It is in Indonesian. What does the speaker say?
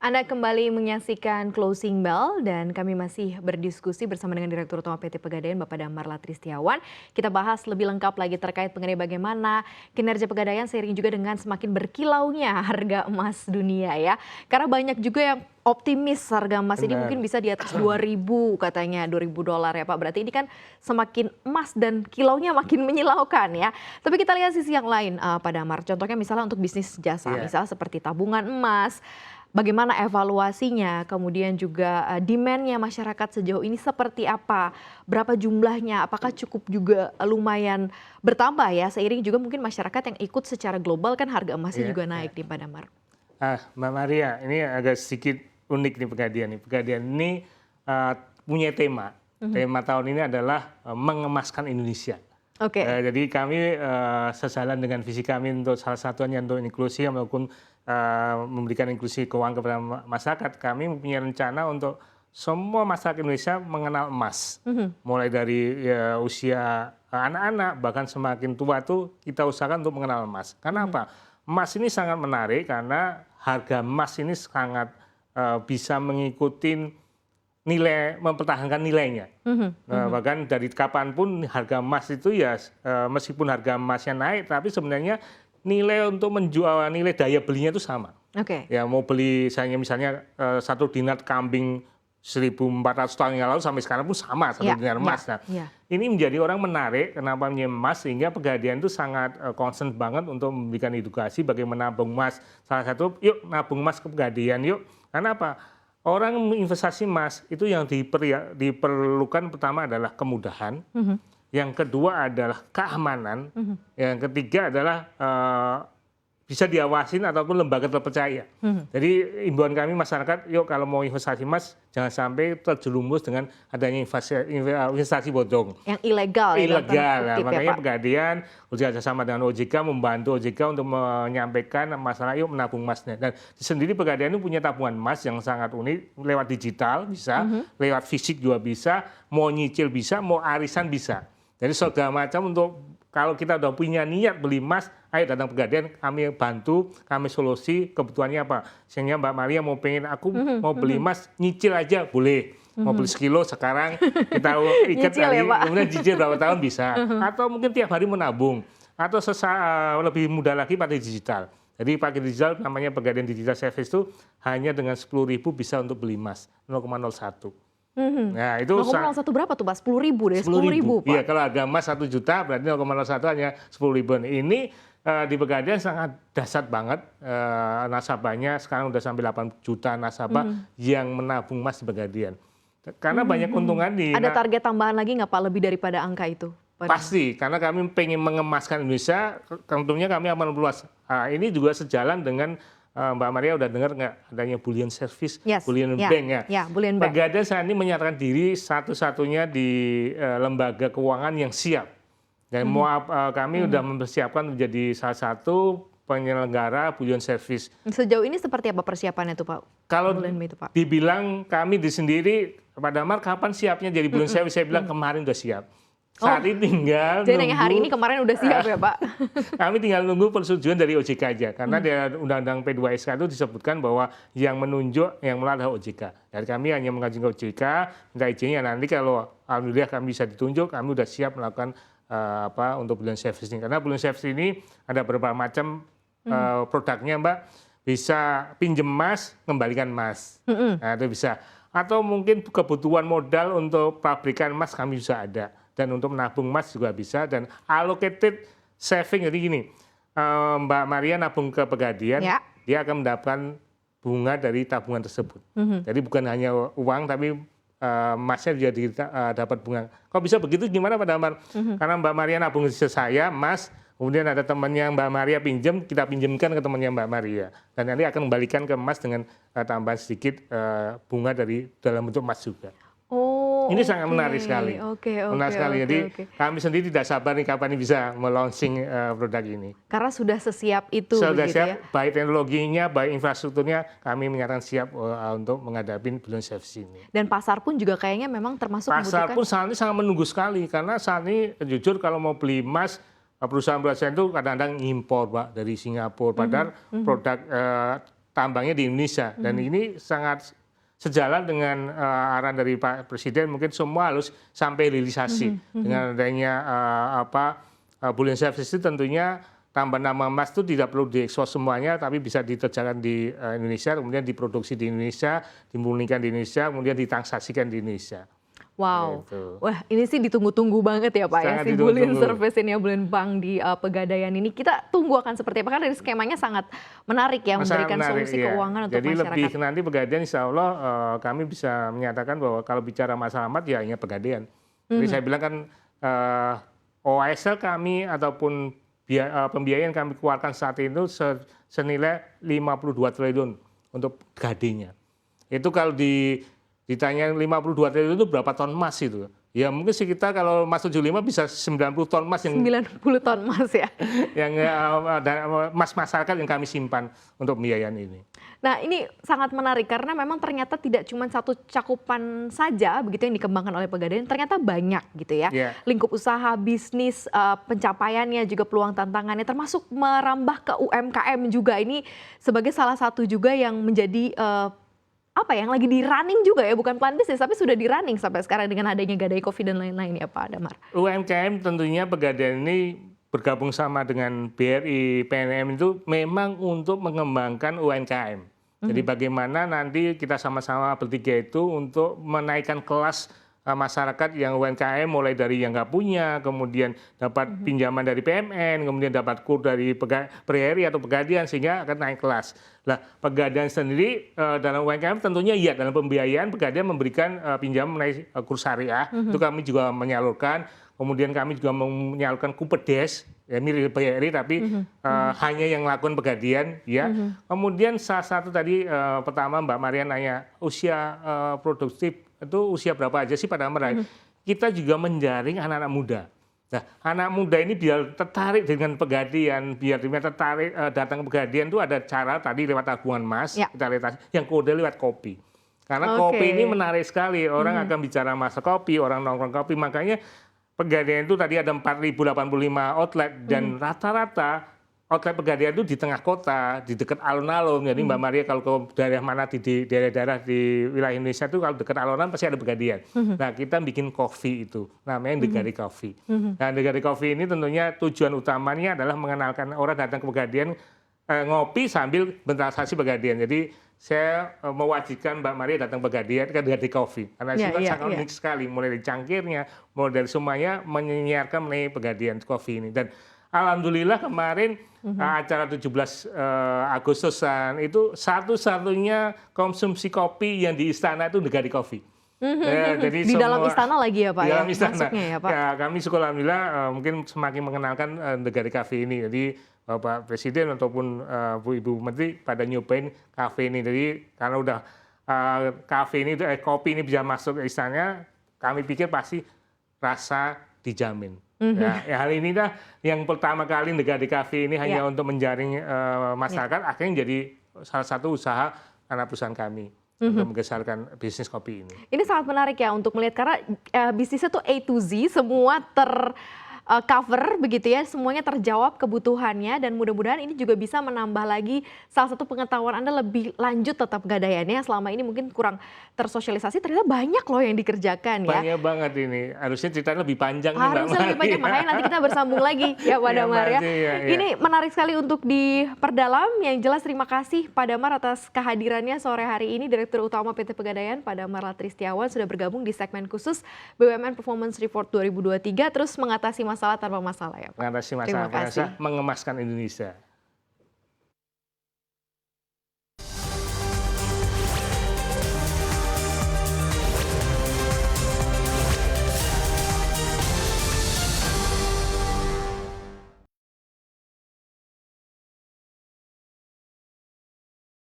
Anda kembali menyaksikan Closing Bell dan kami masih berdiskusi bersama dengan Direktur Utama PT Pegadaian Bapak Damar Latristiawan. Kita bahas lebih lengkap lagi terkait mengenai bagaimana kinerja Pegadaian seiring juga dengan semakin berkilaunya harga emas dunia ya. Karena banyak juga yang optimis harga emas ini mungkin bisa di atas 2.000 katanya, 2.000 dolar ya Pak. Berarti ini kan semakin emas dan kilaunya makin menyilaukan ya. Tapi kita lihat sisi yang lain Pak Damar. Contohnya misalnya untuk bisnis jasa, misalnya seperti tabungan emas. Bagaimana evaluasinya, kemudian juga demand-nya masyarakat sejauh ini seperti apa, berapa jumlahnya, apakah cukup juga lumayan bertambah ya, seiring juga mungkin masyarakat yang ikut secara global kan harga emasnya juga naik nih Pak Damar. Mbak Maria, ini agak sedikit unik nih Pegadaian. Pegadaian ini punya tema. Tema tahun ini adalah mengemaskan Indonesia. Jadi kami sejalan dengan visi kami untuk salah satunya untuk inklusi maupun memberikan inklusi keuangan kepada masyarakat. Kami mempunyai rencana untuk semua masyarakat Indonesia mengenal emas. Mulai dari usia anak-anak bahkan semakin tua tuh kita usahakan untuk mengenal emas. Karena apa? Emas ini sangat menarik karena harga emas ini sangat bisa mengikuti nilai, mempertahankan nilainya. Bahkan dari kapanpun harga emas itu ya meskipun harga emasnya naik, tapi sebenarnya nilai untuk menjual, nilai daya belinya itu sama. Ya mau beli misalnya 1 dinar kambing 1.400 tahun yang lalu sampai sekarang pun sama 1 dinar emas. Nah, ini menjadi orang menarik kenapa punya emas sehingga Pegadaian itu sangat concern banget untuk memberikan edukasi bagaimana nabung emas. Salah satu yuk nabung emas ke Pegadaian yuk. Karena apa? Orang investasi emas itu yang diperlukan pertama adalah kemudahan, yang kedua adalah keamanan, yang ketiga adalah bisa diawasin ataupun lembaga terpercaya. Jadi imbauan kami masyarakat, yuk kalau mau investasi emas jangan sampai terjerumus dengan adanya investasi bodong. Yang ilegal. Ilegal. Makanya Pegadaian bekerja sama dengan OJK, membantu OJK untuk menyampaikan masalah yuk menabung emasnya. Dan sendiri Pegadaian itu punya tabungan emas yang sangat unik, lewat digital bisa, lewat fisik juga bisa, mau nyicil bisa, mau arisan bisa. Jadi segala macam untuk kalau kita udah punya niat beli emas, ayo datang Pegadaian, kami bantu, kami solusi kebutuhannya apa. Sehingga Mbak Maria mau pengen aku mau beli emas, nyicil aja boleh. Mau beli sekilo sekarang kita ikat hari, kemudian cicil berapa tahun bisa. Atau mungkin tiap hari menabung. Atau lebih mudah lagi pakai digital. Jadi pakai digital namanya Pegadaian Digital Service itu hanya dengan 10.000 bisa untuk beli emas 0,01. Nah itu 0,01 berapa tuh Pak? 10.000 deh, 10.000 Pak. Iya kalau harga emas 1 juta berarti 0,01 hanya 10.000. Ini di Pegadaian sangat dahsyat banget nasabahnya sekarang udah sampai 8 juta nasabah yang menabung emas di Pegadaian. Karena banyak keuntungan di. Ada target tambahan lagi nggak Pak lebih daripada angka itu? Pasti, karena kami pengen mengemaskan Indonesia, tentunya kami akan luas. Ini juga sejalan dengan Mbak Maria udah dengar nggak adanya bullion service, bullion bank ya? Bullion bank. Pegadaian saat ini menyatakan diri satu-satunya di lembaga keuangan yang siap. Dan kami sudah mempersiapkan menjadi salah satu penyelenggara bullion service. Sejauh ini seperti apa persiapannya tuh Pak? Kalau dibilang kami di sendiri, Pak Damar kapan siapnya jadi bullion service? Saya bilang kemarin udah siap. Saat ini tinggal jadi nunggu, hari ini kemarin udah siap ya Pak? Kami tinggal nunggu persetujuan dari OJK aja. Karena di Undang-Undang P2SK itu disebutkan bahwa yang menunjuk yang melalui OJK. Jadi kami hanya mengajukan ke OJK, minta izinnya. Nanti kalau alhamdulillah kami bisa ditunjuk, kami sudah siap melakukan untuk bullion service ini. Karena bullion service ini ada beberapa macam produknya Mbak. Bisa pinjem emas, kembalikan emas. Nah itu bisa. Atau mungkin kebutuhan modal untuk pabrikan emas kami bisa ada. Dan untuk menabung emas juga bisa, dan allocated saving. Jadi gini, Mbak Maria nabung ke Pegadaian, dia akan mendapatkan bunga dari tabungan tersebut. Jadi bukan hanya uang, tapi emasnya juga dapat bunga. Kok bisa begitu, gimana Pak Damar? Karena Mbak Maria nabung ke saya, emas, kemudian ada temannya Mbak Maria pinjam, kita pinjamkan ke temannya Mbak Maria. Dan nanti akan kembalikan ke emas dengan tambahan sedikit bunga dari dalam bentuk emas juga. Ini sangat menarik sekali. Menarik sekali. Jadi kami sendiri tidak sabar nih kapan ini bisa melaunching produk ini. Karena sudah sesiap itu. Sudah siap, baik teknologinya, baik infrastrukturnya, kami menyatakan siap untuk menghadapi bullion service ini. Dan pasar pun juga kayaknya memang termasuk pasar pun saat ini sangat menunggu sekali. Karena saat ini jujur kalau mau beli emas, perusahaan-perusahaan itu kadang-kadang impor Pak dari Singapura. Padahal produk tambangnya di Indonesia. Dan ini sangat sejalan dengan arahan dari Pak Presiden, mungkin semua harus sampai hilirisasi. Dengan adanya Bullion Services itu tentunya tambahan nama emas itu tidak perlu diekspor semuanya, tapi bisa dikerjakan di Indonesia, kemudian diproduksi di Indonesia, dimurnikan di Indonesia, kemudian ditransaksikan di Indonesia. Wow, gitu. Wah ini sih ditunggu-tunggu banget ya Pak ya, si Bullion Service ini ya, Bullion Bank di Pegadaian ini. Kita tunggu akan seperti apa, karena dari skemanya sangat menarik ya, memberikan solusi keuangan untuk masyarakat. Jadi lebih nanti Pegadaian insya Allah kami bisa menyatakan bahwa kalau bicara masalah amat ya ingat Pegadaian. Jadi saya bilang kan OASL kami ataupun pembiayaan kami keluarkan saat itu senilai 52 triliun untuk Gadainya. Itu kalau ditanya 52 triliun itu berapa ton emas itu? Ya mungkin sekitar kalau emas 75 bisa 90 ton emas. 90 ton emas ya? Yang emas masyarakat yang kami simpan untuk pembiayaan ini. Nah ini sangat menarik karena memang ternyata tidak cuma satu cakupan saja begitu yang dikembangkan oleh Pegadaian, ternyata banyak gitu ya. Lingkup usaha, bisnis, pencapaiannya, juga peluang tantangannya, termasuk merambah ke UMKM juga. Ini sebagai salah satu juga yang menjadi yang lagi di running juga ya, bukan plan bisnis tapi sudah di running sampai sekarang dengan adanya Gadai Coffee dan lain-lain ya Pak Damar. UMKM tentunya Pegadaian ini bergabung sama dengan BRI, PNM itu memang untuk mengembangkan UMKM. Jadi bagaimana nanti kita sama-sama bertiga itu untuk menaikkan kelas masyarakat yang UMKM, mulai dari yang nggak punya, kemudian dapat pinjaman dari PMN, kemudian dapat kur dari BRI atau Pegadaian sehingga akan naik kelas. Nah, Pegadaian sendiri dalam UMKM tentunya iya, dalam pembiayaan Pegadaian memberikan pinjaman mengenai kur syariah, itu kami juga menyalurkan. Kemudian kami juga menyalurkan Kupedes, ya mirip BRI tapi hanya yang melakukan Pegadaian, ya. Kemudian salah satu tadi pertama Mbak Maria nanya usia produktif itu usia berapa aja sih pada mereka. Kita juga menjaring anak-anak muda. Nah, anak muda ini biar tertarik dengan Pegadaian, biar dia tertarik datang ke Pegadaian itu ada cara tadi lewat tabungan emas, kita lihat yang kode lewat kopi. Karena kopi ini menarik sekali, orang akan bicara masa kopi, orang nongkrong kopi, makanya Pegadaian itu tadi ada 4.085 outlet dan rata-rata outlet Pegadaian itu di tengah kota, di dekat alun-alun. Jadi Mbak Maria kalau ke daerah mana di daerah-daerah di wilayah Indonesia itu kalau dekat alun-alun pasti ada Pegadaian. Nah kita bikin kopi itu, namanya The Gadai Coffee. Nah The Gadai Coffee ini tentunya tujuan utamanya adalah mengenalkan orang datang ke Pegadaian ngopi sambil bertransaksi Pegadaian. Jadi saya mewajibkan Mbak Maria datang Pegadaian ke Gadai Coffee. Karena itu kan sangat unik sekali, mulai dari cangkirnya, mulai dari semuanya menyiarkan mengenai Pegadaian Coffee ini. Dan alhamdulillah kemarin acara 17 Agustusan itu satu-satunya konsumsi kopi yang di istana itu The Gadai Coffee. Jadi di dalam istana lagi ya Pak? Di dalam istana. Ya, Pak? Ya, kami syukur alhamdulillah mungkin semakin mengenalkan The Gadai Coffee ini. Jadi Bapak Presiden ataupun Bu Ibu Menteri pada nyobain kafe ini. Jadi karena udah kafe ini, kopi ini bisa masuk ke istana, kami pikir pasti rasa dijamin. Ya, hal ini dah yang pertama kali The Gadai Coffee ini hanya untuk menjaring masyarakat, akhirnya jadi salah satu usaha anak perusahaan kami untuk menggeserkan bisnis kopi ini. Ini sangat menarik ya untuk melihat karena bisnisnya tuh A to Z, semua cover begitu ya, semuanya terjawab kebutuhannya, dan mudah-mudahan ini juga bisa menambah lagi salah satu pengetahuan Anda lebih lanjut tetap Pegadaiannya. Selama ini mungkin kurang tersosialisasi, ternyata banyak loh yang dikerjakan ya. Banyak banget ini, harusnya ceritanya lebih panjang. Harusnya lebih panjang, makanya nanti kita bersambung lagi ya Pak Damar ya. Ini menarik sekali untuk diperdalam. Yang jelas terima kasih Pak Damar atas kehadirannya sore hari ini, Direktur Utama PT Pegadaian, Pak Damar Latristiawan, sudah bergabung di segmen khusus BUMN Performance Report 2023, terus mengatasi masalah tanpa masalah ya Pak. Mengatasi masalah, mengemaskan Indonesia.